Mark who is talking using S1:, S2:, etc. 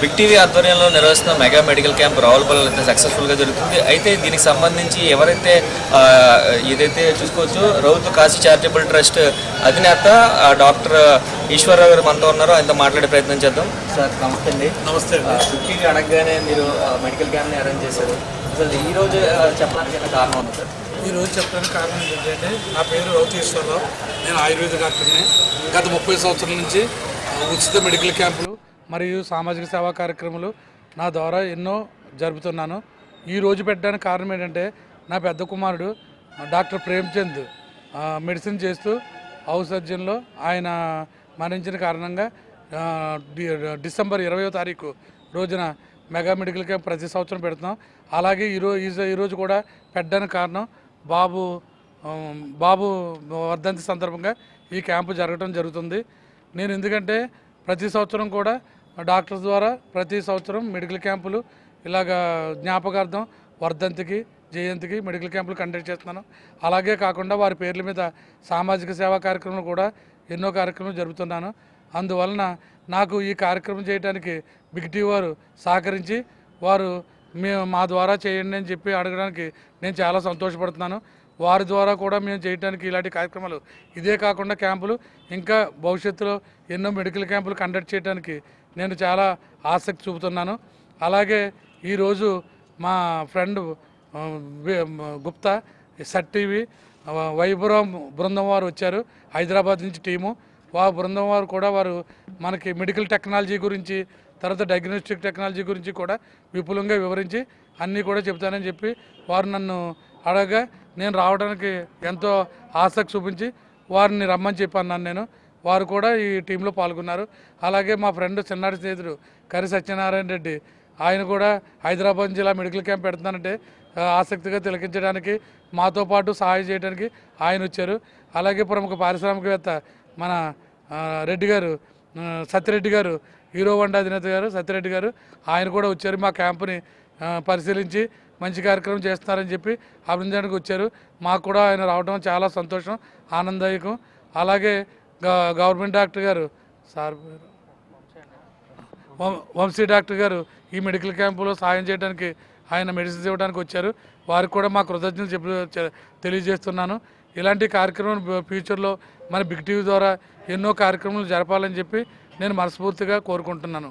S1: Big TV ఆధ్వర్యంలో నిర్వహిస్తున్న mega medical camp రావులపల్లిలో సక్సెస్ఫుల్గా జరుగుతుంది. అయితే దీనికి సంబంధించి ఎవరైతే ఏదైతే చూసుకోవచ్చు రౌతు కాశీ చారిటబుల్ ట్రస్ట్ అధినేత డాక్టర్ ఈశ్వరరావు గారు మనతో ఉన్నారో ఆయనతో మాట్లాడే ప్రయత్నం చేద్దాం. సార్ నమస్తే అండి.
S2: నమస్తే.
S1: బిగ్ టీవీ అనగానే మీరు మెడికల్ క్యాంప్ని అరేంజ్ చేశారు. అసలు ఈరోజు చెప్పడానికి కారణం ఉంది సార్?
S2: ఈరోజు చెప్పడానికి కారణం ఏంటంటే నా పేరు రౌతు ఈశ్వరరావు. నేను ఆయుర్వేద డాక్టర్ని. గత 30 సంవత్సరాల నుంచి ఉచిత మెడికల్ క్యాంపులు మరియు సామాజిక సేవా కార్యక్రమాలు నా ద్వారా ఎన్నో జరుపుతున్నాను. ఈ రోజు పెట్టడానికి కారణం ఏంటంటే నా పెద్ద కుమారుడు డాక్టర్ ప్రేమ్చంద్ మెడిసిన్ చేస్తూ హౌస్ సర్జన్లో ఆయన మరణించిన కారణంగా డిసెంబర్ 20వ తారీఖు రోజున మెగా మెడికల్ క్యాంప్ ప్రతి సంవత్సరం పెడుతున్నాం. అలాగే ఈరోజు కూడా పెట్టడానికి కారణం బాబు వర్ధంతి సందర్భంగా ఈ క్యాంపు జరగడం జరుగుతుంది. నేను ఎందుకంటే ప్రతి సంవత్సరం కూడా డాక్టర్స్ ద్వారా ప్రతి సంవత్సరం మెడికల్ క్యాంపులు ఇలాగా జ్ఞాపకార్థం వర్ధంతికి జయంతికి మెడికల్ క్యాంపులు కండక్ట్ చేస్తున్నాను. అలాగే కాకుండా వారి పేర్ల మీద సామాజిక సేవా కార్యక్రమాలు కూడా ఎన్నో కార్యక్రమాలు జరుపుతున్నాను. అందువలన నాకు ఈ కార్యక్రమం చేయడానికి బిగ్ టీవీ వారు సహకరించి వారు మా ద్వారా చేయండి అని చెప్పి అడగడానికి నేను చాలా సంతోషపడుతున్నాను. వారి ద్వారా కూడా మేము చేయడానికి ఇలాంటి కార్యక్రమాలు ఇదే కాకుండా క్యాంపులు ఇంకా భవిష్యత్తులో ఎన్నో మెడికల్ క్యాంపులు కండక్ట్ చేయడానికి నేను చాలా ఆసక్తి చూపుతున్నాను. అలాగే ఈరోజు మా ఫ్రెండ్ గుప్తా సట్ టీవీ వైభవం బృందం వారు వచ్చారు. హైదరాబాద్ నుంచి టీము బృందం వారు కూడా వారు మనకి మెడికల్ టెక్నాలజీ గురించి తర్వాత డయాగ్నోస్టిక్ టెక్నాలజీ గురించి కూడా విపులంగా వివరించి అన్నీ కూడా చెప్తానని చెప్పి వారు నన్ను అడగగా నేను రావడానికి ఎంతో ఆసక్తి చూపించి వారిని రమ్మని చెప్పి అన్నాను నేను. వారు కూడా ఈ టీంలో పాల్గొన్నారు. అలాగే మా ఫ్రెండ్ చిన్నారి స్నేహితుడు కరి సత్యనారాయణ రెడ్డి ఆయన కూడా హైదరాబాద్ జిల్లా మెడికల్ క్యాంప్ పెడుతున్నానంటే ఆసక్తిగా తిలకించడానికి మాతో పాటు సహాయం చేయడానికి ఆయన వచ్చారు. అలాగే ప్రముఖ పారిశ్రామికవేత్త మన రెడ్డి గారు సత్యరెడ్డి గారు హీరో హోండా అధినేత గారు సత్యరెడ్డి గారు ఆయన కూడా వచ్చారు. మా క్యాంపుని పరిశీలించి మంచి కార్యక్రమం చేస్తున్నారని చెప్పి అభినందనకు వచ్చారు. మాకు కూడా ఆయన రావడం చాలా సంతోషం ఆనందదాయకం. అలాగే గవర్నమెంట్ డాక్టర్ గారు సార్ వంశీ డాక్టర్ గారు ఈ మెడికల్ క్యాంపులో సహాయం చేయడానికి ఆయన మెడిసిన్స్ ఇవ్వడానికి వచ్చారు. వారికి కూడా మా కృతజ్ఞతలు తెలియజేస్తున్నాను. ఇలాంటి కార్యక్రమం ఫ్యూచర్లో మన బిగ్ టీవీ ద్వారా ఎన్నో కార్యక్రమాలు జరపాలని చెప్పి నేను మనస్ఫూర్తిగా కోరుకుంటున్నాను.